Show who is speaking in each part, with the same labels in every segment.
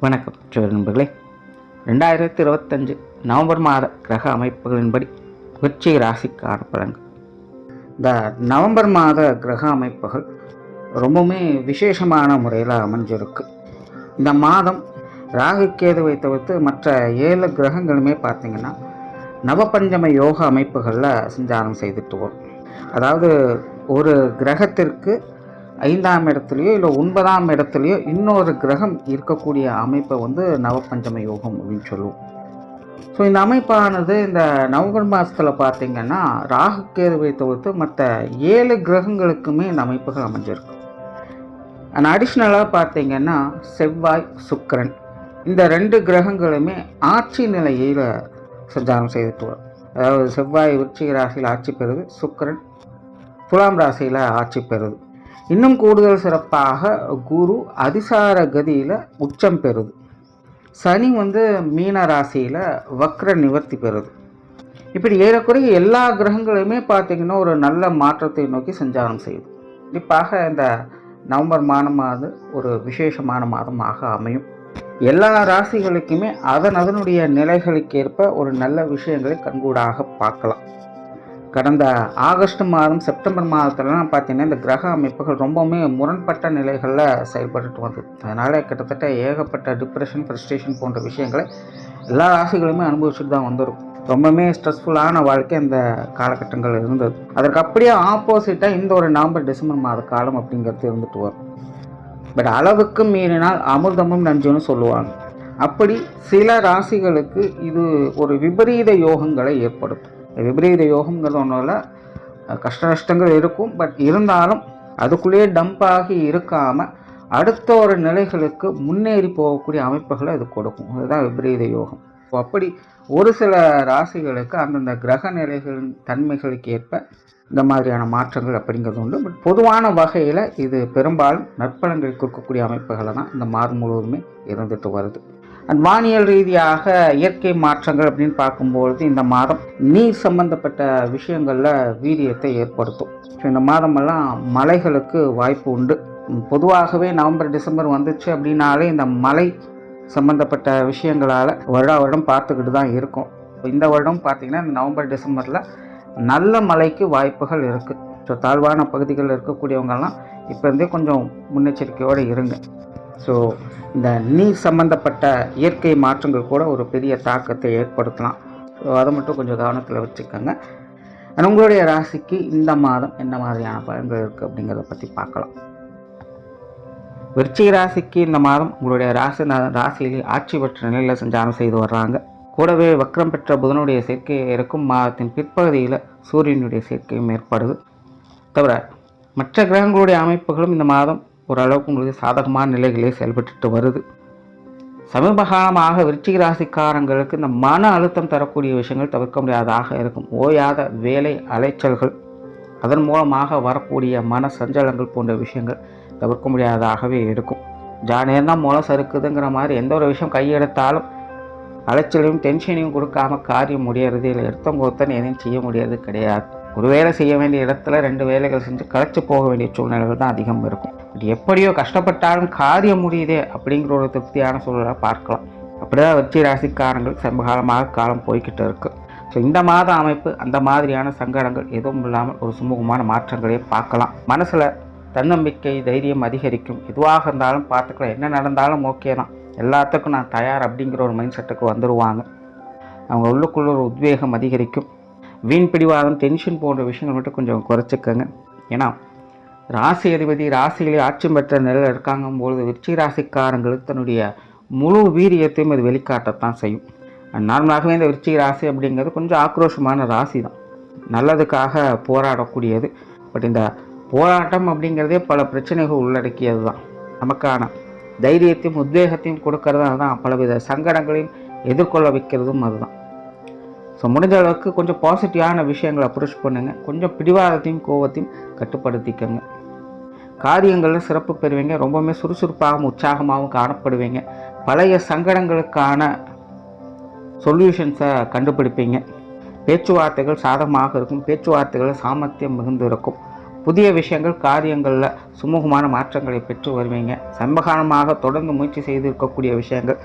Speaker 1: வணக்கம் நண்பர்களே. 2025 நவம்பர் மாத கிரக அமைப்புகளின்படி விருச்சிக ராசிக்கான பலன்கள். இந்த நவம்பர் மாத கிரக அமைப்புகள் ரொம்பவுமே விசேஷமான முறையில் அமைஞ்சிருக்கு. இந்த மாதம் ராகு கேதுவை தவிர்த்து மற்ற 7 கிரகங்களுமே பார்த்திங்கன்னா நவபஞ்சம யோக அமைப்புகளில் சஞ்சாரம் செய்துட்டு வரும். அதாவது ஒரு கிரகத்திற்கு 5ஆம் இடத்துலையோ இல்லை 9ஆம் இடத்துலையோ இன்னொரு கிரகம் இருக்கக்கூடிய அமைப்பை நவபஞ்சம யோகம் அப்படின்னு சொல்லுவோம். ஸோ இந்த அமைப்பானது இந்த நவம்பர் மாதத்தில் பார்த்திங்கன்னா ராகு கேதுவை தவிர்த்து மற்ற 7 கிரகங்களுக்குமே இந்த அமைப்புகள் அமைஞ்சிருக்கு. அண்ட் அடிஷ்னலாக பார்த்திங்கன்னா செவ்வாய், சுக்கிரன் இந்த 2 கிரகங்களுமே ஆட்சி நிலையில் சஞ்சாரம் செய்துட்டு வரும். அதாவது செவ்வாய் விருச்சிக ராசியில் ஆட்சி பெறுது, சுக்கிரன் துலாம் ராசியில் ஆட்சி பெறுது. இன்னும் கூடுதல் சிறப்பாக குரு அதிசார கதியில் உச்சம் பெறுது. சனி மீன ராசியில் வக்ர நிவர்த்தி பெறுது. இப்படி ஏறக்குறைய எல்லா கிரகங்களுமே பார்த்திங்கன்னா ஒரு நல்ல மாற்றத்தை நோக்கி சஞ்சாரம் செய்யுது. கண்டிப்பாக இந்த நவம்பர் மாதமானது ஒரு விசேஷமான மாதமாக அமையும். எல்லா ராசிகளுக்குமே அதனுடைய நிலைகளுக்கேற்ப ஒரு நல்ல விஷயங்களை கண்கூடாக பார்க்கலாம். கடந்த ஆகஸ்ட் மாதம், செப்டம்பர் மாதத்துலலாம் பார்த்திங்கன்னா இந்த கிரக அமைப்புகள் ரொம்பவுமே முரண்பட்ட நிலைகளில் செயல்பட்டு வந்தது. அதனால் கிட்டத்தட்ட ஏகப்பட்ட டிப்ரெஷன், ஃப்ரஸ்ட்ரேஷன் போன்ற விஷயங்களை எல்லா ராசிகளுமே அனுபவிச்சுட்டு தான் வந்திருக்கும். ரொம்பவுமே ஸ்ட்ரெஸ்ஃபுல்லான வாழ்க்கை இந்த காலகட்டங்கள் இருந்தது. அதற்கு அப்படியே ஆப்போசிட்டாக இந்த ஒரு நவம்பர், டிசம்பர் மாத காலம் அப்படிங்கிறது இருந்துட்டு வரும். பட் அளவுக்கு மீறினால் அமிர்தமும் நஞ்சுன்னு சொல்லுவாங்க. அப்படி சில ராசிகளுக்கு இது ஒரு விபரீத யோகங்களை ஏற்படுத்தும். விபரீத யோகம்ங்கிறது ஒன்றும் இல்லை, கஷ்ட நஷ்டங்கள் இருக்கும். பட் இருந்தாலும் அதுக்குள்ளேயே டம்பாகி இருக்காமல் அடுத்த ஒரு நிலைகளுக்கு முன்னேறி போகக்கூடிய அமைப்புகளை அது கொடுக்கும். அதுதான் விபரீத யோகம். அப்படி ஒரு சில ராசிகளுக்கு அந்தந்த கிரக நிலைகளின் தன்மைகளுக்கு ஏற்ப இந்த மாதிரியான மாற்றங்கள் அப்படிங்கிறது உண்டு. பட் பொதுவான வகையில் இது பெரும்பாலும் நற்பலன்கள் கொடுக்கக்கூடிய அமைப்புகளை தான் இந்த மாதம் முழுவதுமே இருந்துட்டு வருது. அண்ட் வானியல் ரீதியாக இயற்கை மாற்றங்கள் அப்படின்னு பார்க்கும்பொழுது இந்த மாதம் நீர் சம்பந்தப்பட்ட விஷயங்களில் வீரியத்தை ஏற்படுத்தும். ஸோ இந்த மாதமெல்லாம் மழைகளுக்கு வாய்ப்பு உண்டு. பொதுவாகவே நவம்பர், டிசம்பர் வந்துச்சு அப்படின்னாலே இந்த மழை சம்பந்தப்பட்ட விஷயங்களால் வருடம் பார்த்துக்கிட்டு தான் இருக்கும். இந்த வருடம் பார்த்திங்கன்னா இந்த நவம்பர், டிசம்பரில் நல்ல மழைக்கு வாய்ப்புகள் இருக்குது. ஸோ தாழ்வான பகுதிகளில் இருக்கக்கூடியவங்கெல்லாம் இப்போ இருந்தே கொஞ்சம் முன்னெச்சரிக்கையோடு இருங்க. ஸோ இந்த நீர் சம்பந்தப்பட்ட இயற்கை மாற்றங்கள் கூட ஒரு பெரிய தாக்கத்தை ஏற்படுத்தலாம். ஸோ அதை மட்டும் கொஞ்சம் கவனத்தில் வச்சுக்கோங்க. உங்களுடைய ராசிக்கு இந்த மாதம் என்ன மாதிரியான பலன்கள் இருக்குது அப்படிங்கிறத பற்றி பார்க்கலாம். விருச்சிக ராசிக்கு இந்த மாதம் உங்களுடைய ராசியிலே ஆட்சி பெற்ற நிலையில் சஞ்சாரம் செய்து வர்றாங்க. கூடவே வக்ரம் பெற்ற புதனுடைய சேர்க்கை இருக்கும். மாதத்தின் பிற்பகுதியில் சூரியனுடைய சேர்க்கையும் ஏற்படுது. தவிர மற்ற கிரகங்களுடைய அமைப்புகளும் இந்த மாதம் ஓரளவுக்கு உங்களுக்கு சாதகமான நிலைகளே செயல்பட்டு வருது. சமீப காலமாக விருச்சிக ராசிக்காரங்களுக்கு இந்த மன அழுத்தம் தரக்கூடிய விஷயங்கள் தவிர்க்க முடியாததாக இருக்கும். ஓயாத வேலை அலைச்சல்கள், அதன் மூலமாக வரக்கூடிய மன சஞ்சலங்கள் போன்ற விஷயங்கள் தவிர்க்க முடியாததாகவே இருக்கும். ஜானேர் தான் மூலம் சறுக்குதுங்கிற மாதிரி எந்த ஒரு விஷயம் கையெடுத்தாலும் அலைச்சலையும் டென்ஷனையும் கொடுக்காம காரியம் முடியறது இல்லை. எடுத்தவங்க எதையும் செய்ய முடியாது கிடையாது. ஒரு வேலை செய்ய வேண்டிய இடத்துல 2 வேலைகள் செஞ்சு களைச்சி போக வேண்டிய சூழ்நிலைகள் தான் அதிகம் இருக்கும். எப்படியோ கஷ்டப்பட்டாலும் காரியம் முடியுதே அப்படிங்கிற ஒரு திருப்தியான சூழலை பார்க்கலாம். அப்படிதான் விருச்சிக ராசிக்காரங்கள் சமகாலமாக காலம் போய்கிட்டு இருக்கு. ஸோ இந்த மாத அமைப்பு அந்த மாதிரியான சங்கடங்கள் எதுவும் இல்லாமல் ஒரு சுமூகமான மாற்றங்களையே பார்க்கலாம். மனசில் தன்னம்பிக்கை, தைரியம் அதிகரிக்கும். எதுவாக இருந்தாலும் பார்த்துக்கலாம், என்ன நடந்தாலும் ஓகே தான், எல்லாத்துக்கும் நான் தயார் அப்படிங்கிற ஒரு மைண்ட் செட்டுக்கு வந்துடுவாங்க. அவங்க உள்ளுக்குள்ள ஒரு உத்வேகம் அதிகரிக்கும். வீண் பிடிவாதம், டென்ஷன் போன்ற விஷயங்கள் மட்டும் கொஞ்சம் குறைச்சிக்கங்க. ஏன்னா ராசி அதிபதி ராசியிலே ஆட்சி பெற்ற நிலையில் இருக்காங்கும்பொழுது விருச்சிக ராசிக்காரங்களுக்கு தன்னுடைய முழு வீரியத்தையும் இது வெளிக்காட்டத்தான் செய்யும். நார்மலாகவே இந்த விருச்சிக ராசி அப்படிங்கிறது கொஞ்சம் ஆக்ரோஷமான ராசி தான், நல்லதுக்காக போராடக்கூடியது. பட் இந்த போராட்டம் அப்படிங்கிறதே பல பிரச்சனைகள் உள்ளடக்கியது தான். நமக்கான தைரியத்தையும் உத்வேகத்தையும் கொடுக்கறதா தான் பலவித சங்கடங்களையும் எதிர்கொள்ள வைக்கிறதும் அதுதான். ஸோ முடிஞ்ச அளவுக்கு கொஞ்சம் பாசிட்டிவான விஷயங்களை அப்ரோச் பண்ணுங்கள். கொஞ்சம் பிடிவாதத்தையும் கோபத்தையும் கட்டுப்படுத்திக்கங்க. காரியங்களில் சிறப்பு பெறுவீங்க. ரொம்பவுமே சுறுசுறுப்பாகவும் உற்சாகமாகவும் காணப்படுவீங்க. பழைய சங்கடங்களுக்கான சொல்யூஷன்ஸை கண்டுபிடிப்பீங்க. பேச்சுவார்த்தைகள் சாதகமாக இருக்கும். பேச்சுவார்த்தைகள் சாமர்த்தியம் மிகுந்து இருக்கும். புதிய விஷயங்கள் காரியங்களில் சுமூகமான மாற்றங்களை பெற்று வருவீங்க. சமகாலமாக தொடர்ந்து முயற்சி செய்து இருக்கக்கூடிய விஷயங்கள்,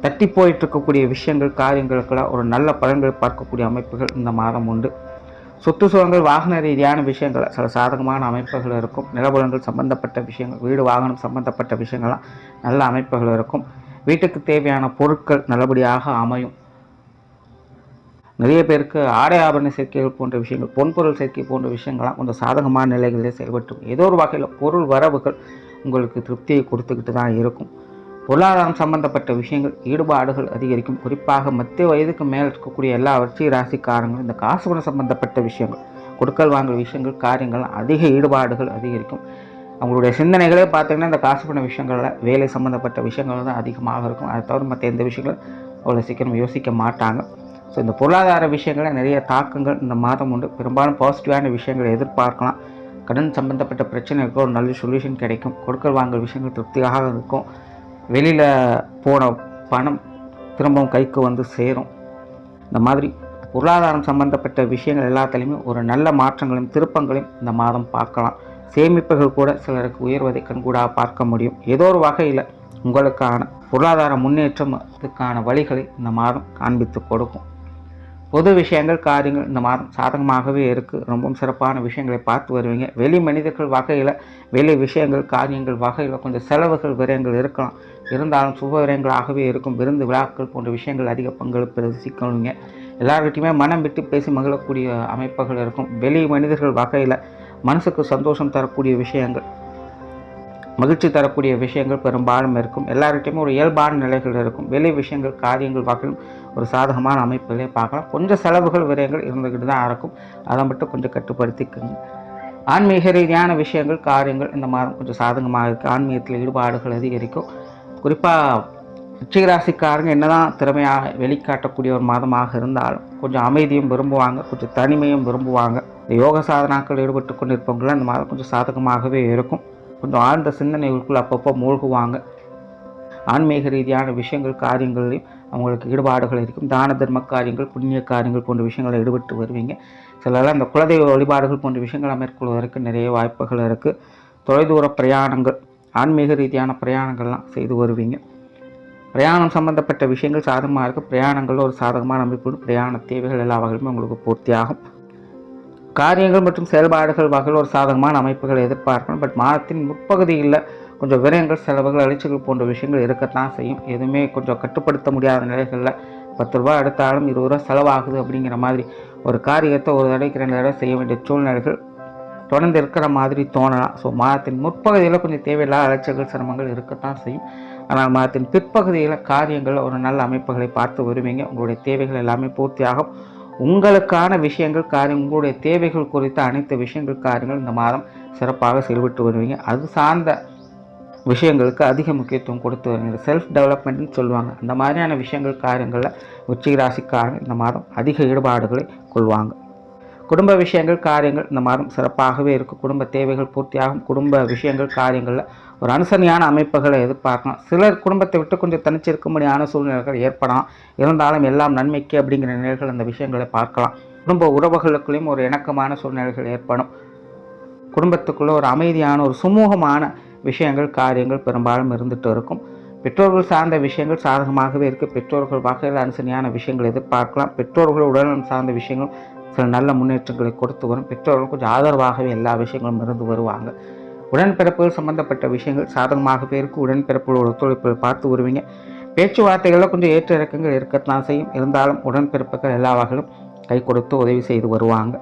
Speaker 1: தட்டி போயிட்டு இருக்கக்கூடிய விஷயங்கள் காரியங்களுக்கெல்லாம் ஒரு நல்ல பலன்களை பார்க்கக்கூடிய அமைப்புகள் இந்த மாதம் உண்டு. சொத்து சுகங்கள் வாகன ரீதியான விஷயங்கள் சில சாதகமான அமைப்புகள் இருக்கும். நிலபுலங்கள் சம்பந்தப்பட்ட விஷயங்கள், வீடு வாகனம் சம்பந்தப்பட்ட விஷயங்கள்லாம் நல்ல அமைப்புகள் இருக்கும். வீட்டுக்கு தேவையான பொருட்கள் நல்லபடியாக அமையும். நிறைய பேருக்கு ஆடை ஆபரண சேர்க்கைகள் போன்ற விஷயங்கள், பொன்பொருள் சேர்க்கை போன்ற விஷயங்கள்லாம் கொஞ்சம் சாதகமான நிலைகளிலே செயல்பட்டு ஏதோ ஒரு வகையில் பொருள் வரவுகள் உங்களுக்கு திருப்தியை கொடுத்துக்கிட்டு தான் இருக்கும். பொருளாதாரம் சம்பந்தப்பட்ட விஷயங்கள் ஈடுபாடுகள் அதிகரிக்கும். குறிப்பாக மத்திய வயதுக்கு மேல் இருக்கக்கூடிய எல்லா விருச்சிக ராசிக்காரங்களும் இந்த காசு பணம் சம்பந்தப்பட்ட விஷயங்கள், கொடுக்கல் வாங்கல் விஷயங்கள், காரியங்கள் அதிக ஈடுபாடுகள் அதிகரிக்கும். அவங்களுடைய சிந்தனைகளே பார்த்திங்கன்னா இந்த காசு பண விஷயங்களில் வேலை சம்மந்தப்பட்ட விஷயங்கள் தான் அதிகமாக இருக்கும். அதை தவிர மற்ற எந்த விஷயங்களும் அவ்வளோ சீக்கிரம் யோசிக்க மாட்டாங்க. ஸோ இந்த பொருளாதார விஷயங்களில் நிறைய தாக்கங்கள் இந்த மாதம் உண்டு. பெரும்பாலும் பாசிட்டிவான விஷயங்களை எதிர்பார்க்கலாம். கடன் சம்பந்தப்பட்ட பிரச்சனைக்கு ஒரு நல்ல சொல்யூஷன் கிடைக்கும். கொடுக்கல் வாங்கல் விஷயங்கள் திருப்தியாக இருக்கும். வெளியில் போன பணம் திரும்பவும் கைக்கு வந்து சேரும். இந்த மாதிரி பொருளாதாரம் சம்பந்தப்பட்ட விஷயங்கள் எல்லாத்துலேயுமே ஒரு நல்ல மாற்றங்களையும் திருப்பங்களையும் இந்த மாதம் பார்க்கலாம். சேமிப்புகள் கூட சிலருக்கு உயர்வதை கண்கூடாக பார்க்க முடியும். ஏதோ ஒரு வகையில் உங்களுக்கான பொருளாதார முன்னேற்றத்துக்கான வழிகளை இந்த மாதம் காண்பித்து கொடுக்கும். பொது விஷயங்கள் காரியங்கள் இந்த மாதம் சாதகமாகவே இருக்குது. ரொம்பவும் சிறப்பான விஷயங்களை பார்த்து வருவீங்க. வெளி மனிதர்கள் வகையில், வெளி விஷயங்கள் காரியங்கள் வகையில் கொஞ்சம் செலவுகள் விரயங்கள் இருக்கலாம். இருந்தாலும் சுப விரயங்களாகவே இருக்கும். விருந்து விழாக்கள் போன்ற விஷயங்கள் அதிக பங்களிப்பு ரசிக்கணுங்க. எல்லார்கிட்டையுமே மனம் விட்டு பேசி மகிழக்கூடிய அமைப்புகள் இருக்கும். வெளி மனிதர்கள் வகையில் மனசுக்கு சந்தோஷம் தரக்கூடிய விஷயங்கள், மகிழ்ச்சி தரக்கூடிய விஷயங்கள் பெரும்பாலும் இருக்கும். எல்லார்கிட்டையுமே ஒரு இயல்பான நிலைகள் இருக்கும். வெளி விஷயங்கள் காரியங்கள் வகையிலும் ஒரு சாதகமான அமைப்பிலே பார்க்கலாம். கொஞ்சம் செலவுகள் விரயங்கள் இருந்துக்கிட்டு தான் இருக்கும். அதை மட்டும் கொஞ்சம் கட்டுப்படுத்திக்குங்க. ஆன்மீக ரீதியான விஷயங்கள் காரியங்கள் இந்த மாதம் கொஞ்சம் சாதகமாக இருக்குது. ஆன்மீகத்தில் ஈடுபாடுகள் அதிகரிக்கும். குறிப்பாக ரிச்சிகராசிக்காரங்க என்னதான் திறமையாக வெளிக்காட்டக்கூடிய ஒரு மாதமாக இருந்தாலும் கொஞ்சம் அமைதியும் விரும்புவாங்க, கொஞ்சம் தனிமையும் விரும்புவாங்க. இந்த யோக சாதனாக்கள் ஈடுபட்டு கொண்டு இருப்பவங்களாம் இந்த மாதம் கொஞ்சம் சாதகமாகவே இருக்கும். கொஞ்சம் ஆழ்ந்த சிந்தனைகளுக்குள் அப்பப்போ மூழ்குவாங்க. ஆன்மீக ரீதியான விஷயங்கள் காரியங்களையும் அவங்களுக்கு ஈடுபாடுகள் இருக்கும். தான தர்ம காரியங்கள், புண்ணிய காரியங்கள் போன்ற விஷயங்களை ஈடுபட்டு வருவீங்க. சிலரெல்லாம் இந்த குலதெய்வ வழிபாடுகள் போன்ற விஷயங்களை மேற்கொள்வதற்கு நிறைய வாய்ப்புகள் இருக்குது. தொலைதூர பிரயாணங்கள், ஆன்மீக ரீதியான பிரயாணங்கள்லாம் செய்து வருவீங்க. பிரயாணம் சம்பந்தப்பட்ட விஷயங்கள் சாதகமாக இருக்குது. பிரயாணங்கள் ஒரு சாதகமான அமைப்பு. பிரயாண தேவைகள் எல்லா வகையிலுமே உங்களுக்கு பூர்த்தியாகும். காரியங்கள் மற்றும் செயல்பாடுகள் வகையில் ஒரு சாதகமான அமைப்புகளை எதிர்பார்க்கணும். பட் மாதத்தின் முற்பகுதியில் கொஞ்சம் விரயங்கள், செலவுகள், அழிச்சுகள் போன்ற விஷயங்கள் இருக்கத்தான் செய்யும். எதுவுமே கொஞ்சம் கட்டுப்படுத்த முடியாத நிலைகளில் 10 ரூபா எடுத்தாலும் 20 ரூபா செலவாகுது அப்படிங்கிற மாதிரி ஒரு காரியத்தை ஒரு தடவைக்கு 2 தடவை செய்ய வேண்டிய சூழ்நிலைகள் தொடர்ந்து இருக்கிற மாதிரி தோணலாம். ஸோ மாதத்தின் முற்பகுதியில் கொஞ்சம் தேவையில்லாத அலைச்சல்கள், சிரமங்கள் இருக்கத்தான் செய்யும். ஆனால் மாதத்தின் பிற்பகுதியில் காரியங்கள் ஒரு நல்ல அமைப்புகளை பார்த்து வருவீங்க. உங்களுடைய தேவைகள் எல்லாமே பூர்த்தியாகும். உங்களுக்கான விஷயங்கள் காரியம், உங்களுடைய தேவைகள் குறித்த அனைத்து விஷயங்கள் காரியங்கள் இந்த மாதம் சிறப்பாக செயல்பட்டு வருவீங்க. அது சார்ந்த விஷயங்களுக்கு அதிக முக்கியத்துவம் கொடுத்து வருவீங்க. செல்ஃப் டெவலப்மெண்ட்னு சொல்லுவாங்க. அந்த மாதிரியான விஷயங்கள் காரியங்களில் விருச்சிக ராசிக்காரங்க இந்த மாதம் அதிக ஈடுபாடுகளை கொள்வாங்க. குடும்ப விஷயங்கள் காரியங்கள் இந்த மாதம் சிறப்பாகவே இருக்கும். குடும்ப தேவைகள் பூர்த்தியாகும். குடும்ப விஷயங்கள் காரியங்களில் ஒரு அனுசரணையான அமைப்புகளை எதிர்பார்க்கலாம். சிலர் குடும்பத்தை விட்டு கொஞ்சம் தனிச்சிருக்கும்படியான சூழ்நிலைகள் ஏற்படலாம். இருந்தாலும் எல்லாம் நன்மைக்கு அப்படிங்கிற நிலைகள் அந்த விஷயங்களை பார்க்கலாம். குடும்ப உறவுகளுக்குள்ளேயும் ஒரு இணக்கமான சூழ்நிலைகள் ஏற்படும். குடும்பத்துக்குள்ளே ஒரு அமைதியான ஒரு சுமூகமான விஷயங்கள் காரியங்கள் பெரும்பாலும் இருந்துகிட்டு இருக்கும். பெற்றோர்கள் சார்ந்த விஷயங்கள் சாதகமாகவே இருக்குது. பெற்றோர்கள் வகையில் அனுசரணையான விஷயங்கள் எதிர்பார்க்கலாம். பெற்றோர்கள் உடல்நலம் சார்ந்த விஷயங்கள் சில நல்ல முன்னேற்றங்களை கொடுத்து வரும். பெற்றோர்கள் கொஞ்சம் ஆதரவாகவே எல்லா விஷயங்களும் இருந்து வருவாங்க. உடன்பிறப்புகள் சம்பந்தப்பட்ட விஷயங்கள் சாதகமாகவே இருக்குது. உடன்பிறப்புகளோட ஒத்துழைப்புகள் பார்த்து வருவீங்க. பேச்சுவார்த்தைகளில் கொஞ்சம் ஏற்ற இறக்கங்கள் இருக்கத்தான் செய்யும். இருந்தாலும் உடன்பிறப்புகள் எல்லா வகையிலும் கை கொடுத்து உதவி செய்து வருவாங்க.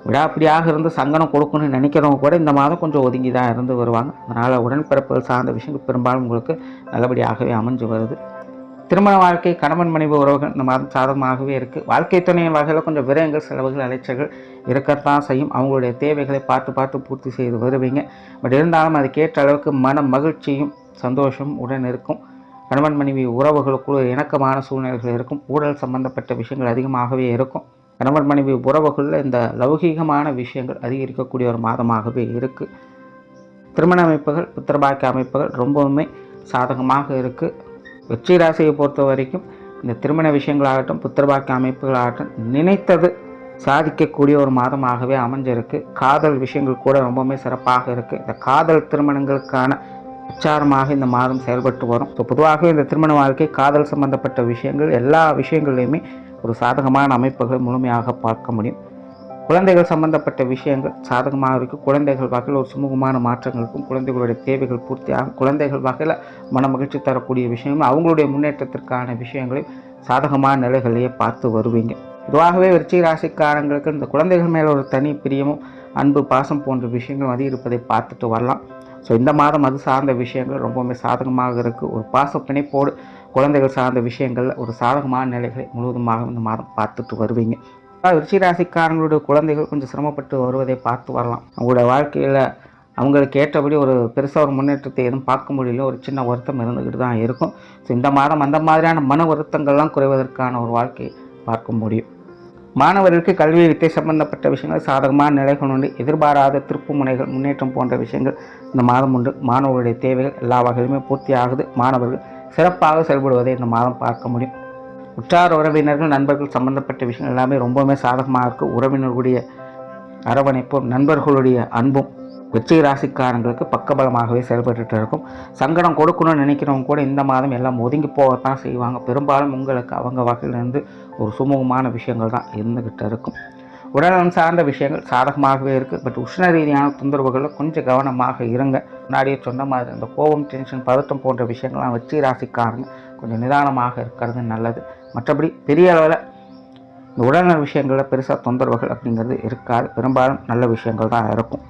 Speaker 1: விடாப்பிடியாக இருந்து சங்கடம் கொடுக்கணும்னு நினைக்கிறவங்க கூட இந்த மாதம் கொஞ்சம் ஒதுங்கி தான் இருந்து வருவாங்க. அதனால் உடன்பிறப்புகள் சார்ந்த விஷயங்கள் பெரும்பாலும் உங்களுக்கு நல்லபடியாகவே அமைஞ்சு வருது. திருமண வாழ்க்கை, கணவன் மனைவி உறவுகள் இந்த மாதம் சாதகமாகவே இருக்குது. வாழ்க்கை துணையின் வகையில் கொஞ்சம் விரயங்கள், செலவுகள், அலைச்சல்கள் இருக்கத்தான் செய்யும். அவங்களுடைய தேவைகளை பார்த்து பூர்த்தி செய்து வருவீங்க. பட் இருந்தாலும் அதுக்கேற்ற அளவுக்கு மன மகிழ்ச்சியும் சந்தோஷமும் உடன் இருக்கும். கணவன் மனைவி உறவுகளுக்குள்ள இணக்கமான சூழ்நிலைகள் இருக்கும். ஊழல் சம்பந்தப்பட்ட விஷயங்கள் அதிகமாகவே இருக்கும். கணவன் மனைவி உறவுகளில் இந்த லௌகீகமான விஷயங்கள் அதிகரிக்கக்கூடிய ஒரு மாதமாகவே இருக்குது. திருமண அமைப்புகள், புத்திரபாக்கிய அமைப்புகள் ரொம்பவுமே சாதகமாக இருக்குது. விருச்சிக ராசியை பொறுத்த வரைக்கும் இந்த திருமண விஷயங்களாகட்டும், புத்திரபாக்கிய அமைப்புகளாகட்டும் நினைத்தது சாதிக்கக்கூடிய ஒரு மாதமாகவே அமைஞ்சிருக்கு. காதல் விஷயங்கள் கூட ரொம்பவுமே சிறப்பாக இருக்குது. இந்த காதல் திருமணங்களுக்கான உச்சாரமாக இந்த மாதம் செயல்பட்டு வரும். ஸோ பொதுவாகவே இந்த திருமண வாழ்க்கை, காதல் சம்பந்தப்பட்ட விஷயங்கள் எல்லா விஷயங்கள்லையுமே ஒரு சாதகமான அமைப்புகளை முழுமையாக பார்க்க முடியும். குழந்தைகள் சம்பந்தப்பட்ட விஷயங்கள் சாதகமாக இருக்கும். குழந்தைகள் வகையில் ஒரு சுமூகமான மாற்றங்களுக்கும், குழந்தைகளுடைய தேவைகள் பூர்த்தியாகும். குழந்தைகள் வகையில் மன மகிழ்ச்சி தரக்கூடிய விஷயங்கள், அவங்களுடைய முன்னேற்றத்திற்கான விஷயங்களையும் சாதகமான நிலைகளையே பார்த்து வருவீங்க. பொதுவாகவே விருச்சிக ராசிக்காரங்களுக்கு இந்த குழந்தைகள் மேலே ஒரு தனி பிரியமும், அன்பு, பாசம் போன்ற விஷயங்கள் இருப்பதை பார்த்துட்டு வரலாம். ஸோ இந்த மாதம் அது சார்ந்த விஷயங்கள் ரொம்பவுமே சாதகமாக இருக்குது. ஒரு பாச பிணைப்போடு குழந்தைகள் சார்ந்த விஷயங்களில் ஒரு சாதகமான நிலைகளை முழுவதுமாக இந்த மாதம் பார்த்துட்டு வருவீங்க. விருச்சிக ராசிக்காரங்களுடைய குழந்தைகள் கொஞ்சம் சிரமப்பட்டு வருவதை பார்த்து வரலாம். அவங்களுடைய வாழ்க்கையில் அவங்களுக்கு ஏற்றபடி ஒரு பெருசாக ஒரு முன்னேற்றத்தை எதுவும் பார்க்க முடியல, ஒரு சின்ன வருத்தம் இருந்துக்கிட்டு தான் இருக்கும். ஸோ இந்த மாதம் அந்த மாதிரியான மன வருத்தங்கள்லாம் குறைவதற்கான ஒரு வாழ்க்கையை பார்க்க முடியும். மாணவர்களுக்கு கல்வி, வித்தை சம்பந்தப்பட்ட விஷயங்கள் சாதகமான நிலைகள் உண்டு. எதிர்பாராத திருப்பு முனைகள், முன்னேற்றம் போன்ற விஷயங்கள் இந்த மாதம் உண்டு. மாணவர்களுடைய தேவைகள் எல்லா வகையிலுமே பூர்த்தி ஆகுது. மாணவர்கள் சிறப்பாக செயல்படுவதை இந்த மாதம் பார்க்க முடியும். உற்றார் உறவினர்கள், நண்பர்கள் சம்பந்தப்பட்ட விஷயங்கள் எல்லாமே ரொம்பவுமே சாதகமாக இருக்குது. உறவினர்களுடைய அரவணைப்பும், நண்பர்களுடைய அன்பும் விருச்சிக ராசிக்காரங்களுக்கு பக்கபலமாகவே செயல்பட்டு இருக்கும். சங்கடம் கொடுக்கணும்னு நினைக்கிறவங்க கூட இந்த மாதம் எல்லாம் ஒதுங்கி போகத்தான் செய்வாங்க. பெரும்பாலும் உங்களுக்கு அவங்க வகையிலிருந்து ஒரு சுமூகமான விஷயங்கள் தான் இருந்துக்கிட்டு இருக்கும். உடல்நலம் சார்ந்த விஷயங்கள் சாதகமாகவே இருக்குது. பட் உஷ்ண ரீதியான தொந்தரவுகளில் கொஞ்சம் கவனமாக இருங்க. முன்னாடியே சொன்ன மாதிரி இந்த கோபம், டென்ஷன், பதட்டம் போன்ற விஷயங்கள்லாம் விருச்சிக ராசிக்காரங்க கொஞ்சம் நிதானமாக இருக்கிறது நல்லது. மற்றபடி பெரிய அளவில் இந்த உடல்நல விஷயங்களில் பெருசாக தொந்தரவுகள் அப்படிங்கிறது இருக்காது. பெரும்பாலும் நல்ல விஷயங்கள் தான் இருக்கும்.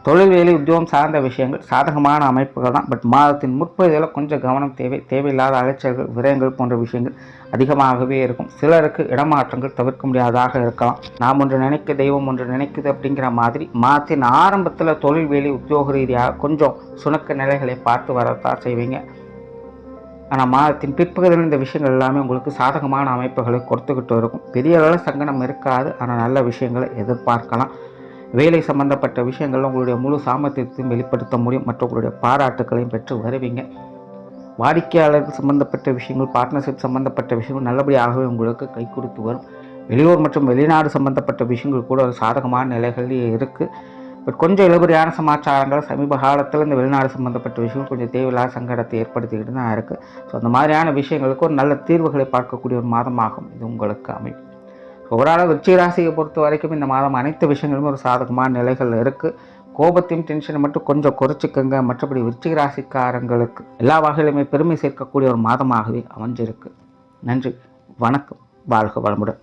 Speaker 1: தொழில், வேலை, உத்தியோகம் சார்ந்த விஷயங்கள் சாதகமான அமைப்புகள் தான். பட் மாதத்தின் முற்பகுதியில் கொஞ்சம் கவனம் தேவை. தேவையில்லாத அலைச்சல்கள், விரயங்கள் போன்ற விஷயங்கள் அதிகமாகவே இருக்கும். சிலருக்கு இடமாற்றங்கள் தவிர்க்க முடியாததாக இருக்கலாம். நாம் ஒன்று நினைக்க தெய்வம் ஒன்று நினைக்குது அப்படிங்கிற மாதிரி மாதத்தின் ஆரம்பத்தில் தொழில், வேலை, உத்தியோக ரீதியாக கொஞ்சம் சுணக்க நிலைகளை பார்த்து வரத்தான் செய்வீங்க. ஆனால் மாதத்தின் பிற்பகுதியில் இந்த விஷயங்கள் எல்லாமே உங்களுக்கு சாதகமான அமைப்புகளை கொடுத்துக்கிட்டு இருக்கும். பெரிய அளவில் சங்கடம் இருக்காது. ஆனால் நல்ல விஷயங்களை எதிர்பார்க்கலாம். வேலை சம்பந்தப்பட்ட விஷயங்கள் உங்களுடைய முழு சாமர்த்தியத்தையும் வெளிப்படுத்த முடியும். மற்றவங்களுடைய பாராட்டுக்களையும் பெற்று வருவீங்க. வாடிக்கையாளர்கள் சம்பந்தப்பட்ட விஷயங்கள், பார்ட்னர்ஷிப் சம்பந்தப்பட்ட விஷயங்கள் நல்லபடியாகவே உங்களுக்கு கை கொடுத்து வரும். வெளியூர் மற்றும் வெளிநாடு சம்பந்தப்பட்ட விஷயங்கள் கூட ஒரு சாதகமான நிலைகளிலே இருக்குது. பட் கொஞ்சம் இழுபறியான சமாச்சாரங்கள் சமீப காலத்தில் இந்த வெளிநாடு சம்பந்தப்பட்ட விஷயங்கள் கொஞ்சம் தேவையில்லாத சங்கடத்தை ஏற்படுத்திக்கிட்டு தான் இருக்குது. ஸோ அந்த மாதிரியான விஷயங்களுக்கு ஒரு நல்ல தீர்வுகளை பார்க்கக்கூடிய ஒரு மாதமாகும் இது உங்களுக்கு அமையும். ஓவரால் விருச்சிக ராசியை பொறுத்த வரைக்கும் இந்த மாதம் அனைத்து விஷயங்களுமே ஒரு சாதகமான நிலைகள் இருக்குது. கோபத்தையும் டென்ஷனை மட்டும் கொஞ்சம் குறைச்சிக்கங்க. மற்றபடி விருச்சிக ராசிக்காரங்களுக்கு எல்லா வகையிலுமே பெருமை சேர்க்கக்கூடிய ஒரு மாதமாகவே அமைஞ்சிருக்கு. நன்றி, வணக்கம், வாழ்க வளமுடன்.